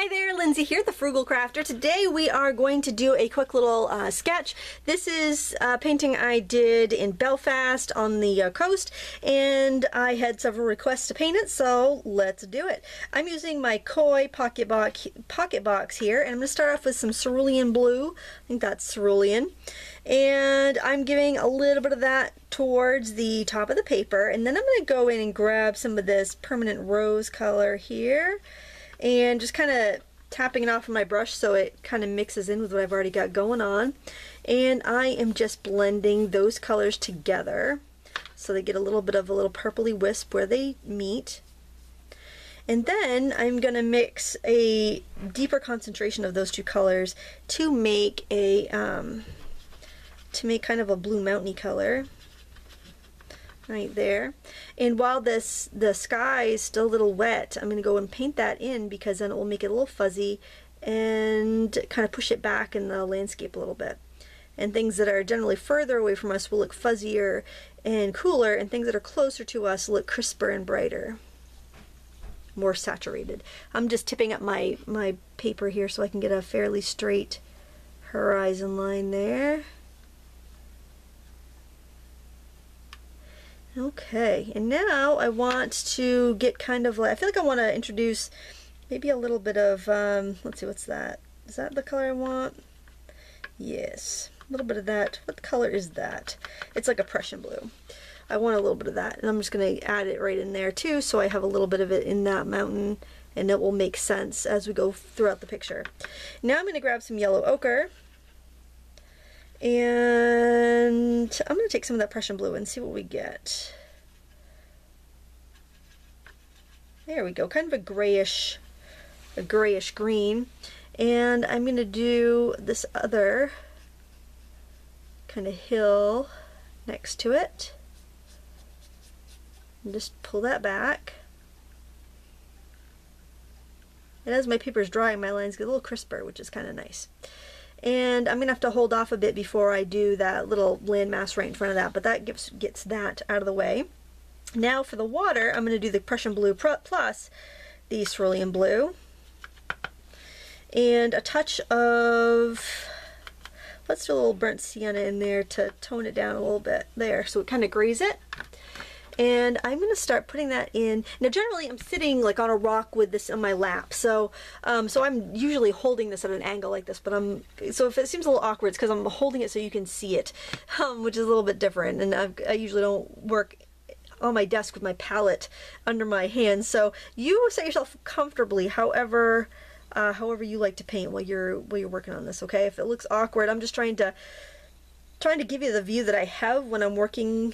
Hi there, Lindsay here, the Frugal Crafter. Today we are going to do a quick little sketch. This is a painting I did in Belfast on the coast, and I had several requests to paint it, so let's do it. I'm using my Koi pocket box here, and I'm going to start off with some cerulean blue. I think that's cerulean. And I'm giving a little bit of that towards the top of the paper, and then I'm going to go in and grab some of this permanent rose color here and just kind of tapping it off with my brush so it kind of mixes in with what I've already got going on. And I am just blending those colors together so they get a little bit of a little purpley wisp where they meet. And then I'm going to mix a deeper concentration of those two colors to make a kind of a blue mountainy color right there. And while the sky is still a little wet, I'm going to go and paint that in, because then it will make it a little fuzzy and kind of push it back in the landscape a little bit. And things that are generally further away from us will look fuzzier and cooler, and things that are closer to us look crisper and brighter, more saturated. I'm just tipping up my paper here so I can get a fairly straight horizon line there. Okay, and now I want to get kind of like, I feel like I want to introduce maybe a little bit of, let's see, what's that? Is that the color I want? Yes, a little bit of that. What color is that? It's like a Prussian blue. I want a little bit of that, and I'm just going to add it right in there too, so I have a little bit of it in that mountain, and it will make sense as we go throughout the picture. Now I'm going to grab some yellow ochre, and I'm going to take some of that Prussian blue and see what we get. There we go, kind of a grayish green. And I'm going to do this other kind of hill next to it. And just pull that back. And as my paper's drying, my lines get a little crisper, which is kind of nice. And I'm going to have to hold off a bit before I do that little landmass right in front of that, but that gets that out of the way. Now for the water, I'm going to do the Prussian blue plus the cerulean blue. And a touch of, let's do a little burnt sienna in there to tone it down a little bit there, so it kind of grays it. And I'm going to start putting that in. Now generally I'm sitting like on a rock with this on my lap, so so I'm usually holding this at an angle like this, but so if it seems a little awkward, it's because I'm holding it so you can see it, which is a little bit different. And I usually don't work on my desk with my palette under my hands, so you set yourself comfortably however you like to paint while you're working on this. Okay, if it looks awkward, I'm just trying to give you the view that I have when I'm working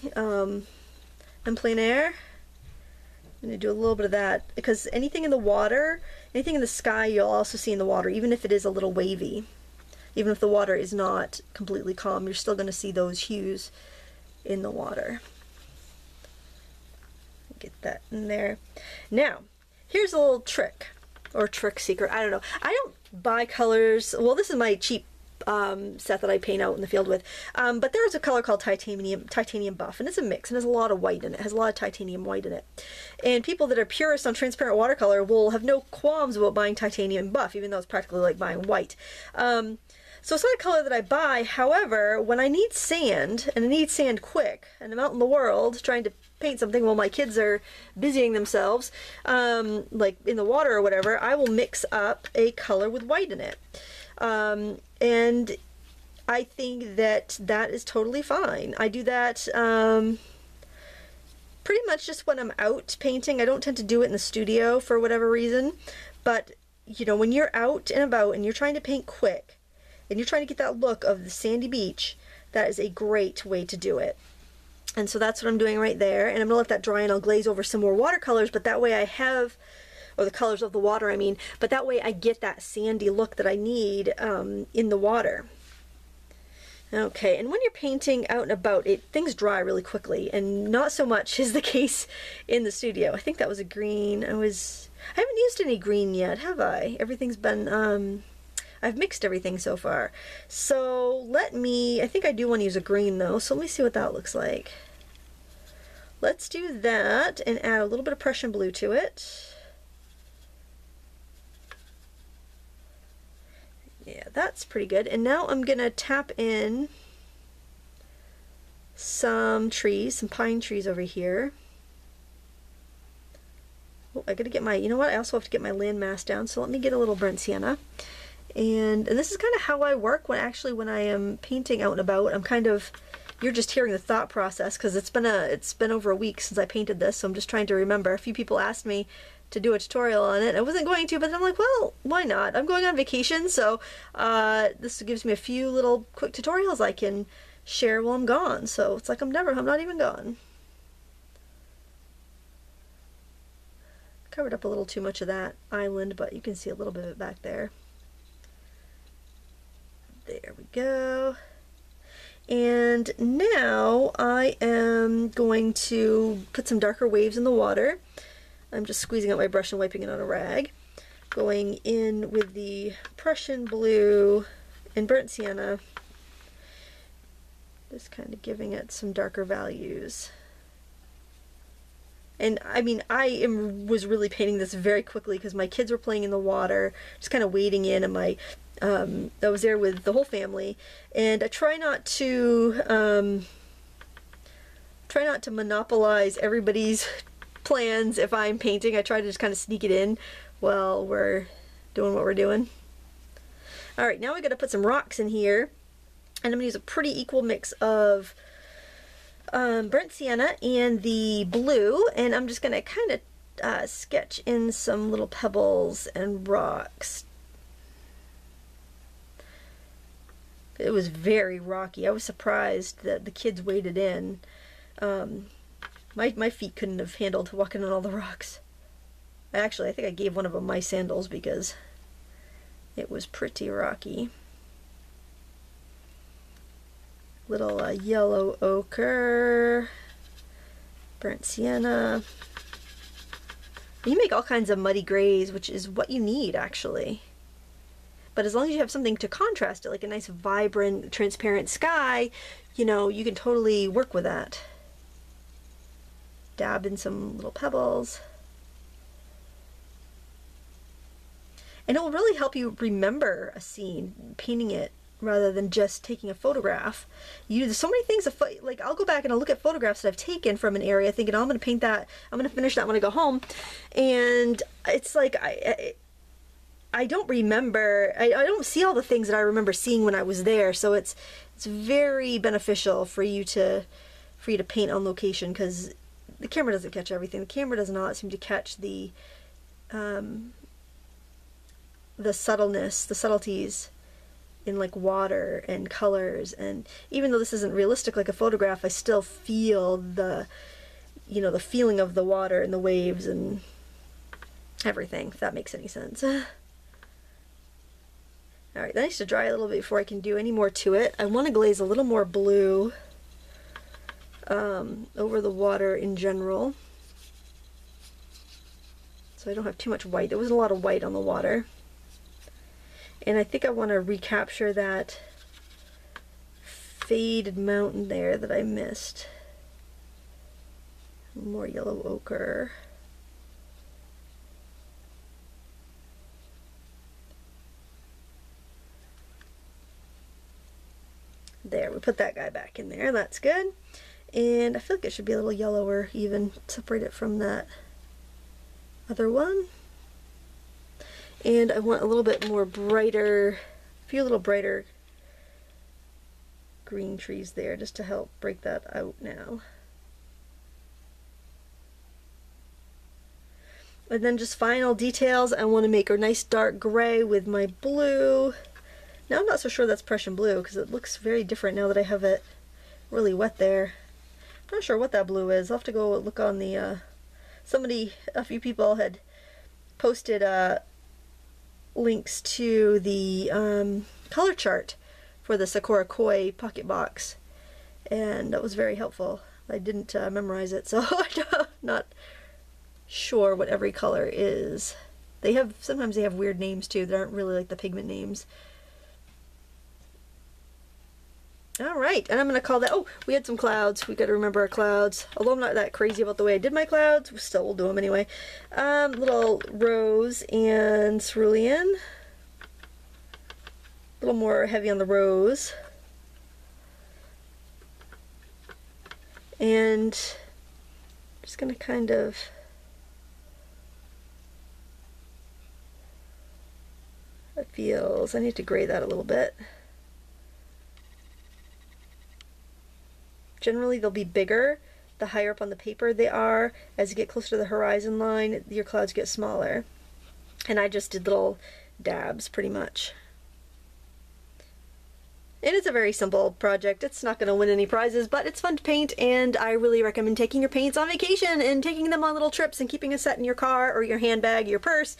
in plein air. I'm going to do a little bit of that, because anything in the water, anything in the sky, you'll also see in the water, even if it is a little wavy. Even if the water is not completely calm, you're still going to see those hues in the water. Get that in there. Now, here's a little trick, or trick secret, I don't know. I don't buy colors, well, this is my cheap set that I paint out in the field with, but there is a color called titanium buff, and it's a mix, and has a lot of white in it. It has a lot of titanium white in it, and people that are purists on transparent watercolor will have no qualms about buying titanium buff, even though it's practically like buying white. So it's not a color that I buy. However, when I need sand, and I need sand quick, and I'm out in the world trying to paint something while my kids are busying themselves, like in the water or whatever, I will mix up a color with white in it. And I think that is totally fine. I do that pretty much just when I'm out painting. I don't tend to do it in the studio for whatever reason, but you know, when you're out and about and you're trying to paint quick and you're trying to get that look of the sandy beach, that is a great way to do it. And so that's what I'm doing right there, and I'm gonna let that dry, and I'll glaze over some more watercolors, but that way I have, or the colors of the water I mean, but that way I get that sandy look that I need in the water. Okay, and when you're painting out and about, things dry really quickly, and not so much is the case in the studio. I think that was a green. I haven't used any green yet, have I? Everything's been, I've mixed everything so far. So I think I do want to use a green though, so let me see what that looks like. Let's do that and add a little bit of Prussian blue to it. that's pretty good. And now I'm gonna tap in some trees, some pine trees over here. Oh, I gotta get my, you know what, I also have to get my landmass down, so let me get a little burnt sienna. And this is kind of how I work when I am painting out and about. I'm kind of, you're just hearing the thought process, because it's been over a week since I painted this, so I'm just trying to remember. A few people asked me to do a tutorial on it. I wasn't going to, but I'm like, well, why not? I'm going on vacation, so this gives me a few little quick tutorials I can share while I'm gone. So it's like I'm not even gone. Covered up a little too much of that island, but you can see a little bit of it back there. There we go. And now I am going to put some darker waves in the water. I'm just squeezing out my brush and wiping it on a rag. Going in with the Prussian blue and burnt sienna. Just kind of giving it some darker values. And I mean, was really painting this very quickly because my kids were playing in the water, just kind of wading in, and I was there with the whole family. And I try not to monopolize everybody's plans if I'm painting. I try to just kind of sneak it in while we're doing what we're doing. All right, now we got to put some rocks in here, and I'm gonna use a pretty equal mix of burnt sienna and the blue, and I'm just gonna kind of sketch in some little pebbles and rocks. It was very rocky. I was surprised that the kids waded in. My feet couldn't have handled walking on all the rocks. Actually, I think I gave one of them my sandals because it was pretty rocky. Little yellow ochre, burnt sienna. You make all kinds of muddy grays, which is what you need actually. But as long as you have something to contrast it, like a nice vibrant transparent sky, you know, you can totally work with that. Dab in some little pebbles. And it will really help you remember a scene, painting it rather than just taking a photograph. There's so many things, like I'll go back and I'll look at photographs that I've taken from an area thinking, oh, I'm going to paint that, I'm going to finish that when I go home. And it's like, I don't remember, I don't see all the things that I remember seeing when I was there. So it's very beneficial for you to paint on location, because the camera doesn't catch everything. The camera does not seem to catch the subtleness, the subtleties in like water and colors. And even though this isn't realistic like a photograph, I still feel the feeling of the water and the waves and everything, if that makes any sense. Alright, that needs to dry a little bit before I can do any more to it. I want to glaze a little more blue over the water in general, so I don't have too much white. There wasn't a lot of white on the water. And I think I want to recapture that faded mountain there that I missed. More yellow ochre. There, we put that guy back in there. That's good. And I feel like it should be a little yellower even, separate it from that other one. And I want a little bit more brighter, a few little brighter green trees there just to help break that out now. And then just final details, I want to make a nice dark gray with my blue. Now I'm not so sure that's Prussian blue because it looks very different now that I have it really wet there. I'm not sure what that blue is. I'll have to go look on the, a few people had posted links to the color chart for the Sakura Koi pocket box, and that was very helpful. I didn't memorize it, so I'm not sure what every color is. Sometimes they have weird names too that aren't really like the pigment names. Alright, and I'm going to call that, oh, we had some clouds. We got to remember our clouds. Although I'm not that crazy about the way I did my clouds, still we'll do them anyway. Little rose and cerulean. A little more heavy on the rose. And I'm just going to kind of it feels, I need to gray that a little bit. Generally they'll be bigger the higher up on the paper they are. As you get closer to the horizon line, your clouds get smaller. And I just did little dabs pretty much. And it's a very simple project. It's not going to win any prizes, but it's fun to paint, and I really recommend taking your paints on vacation and taking them on little trips and keeping a set in your car or your handbag, your purse,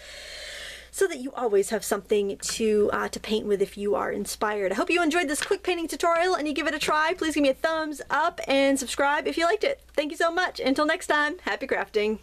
so that you always have something to paint with if you are inspired. I hope you enjoyed this quick painting tutorial and you give it a try. Please give me a thumbs up and subscribe if you liked it. Thank you so much. Until next time, happy crafting.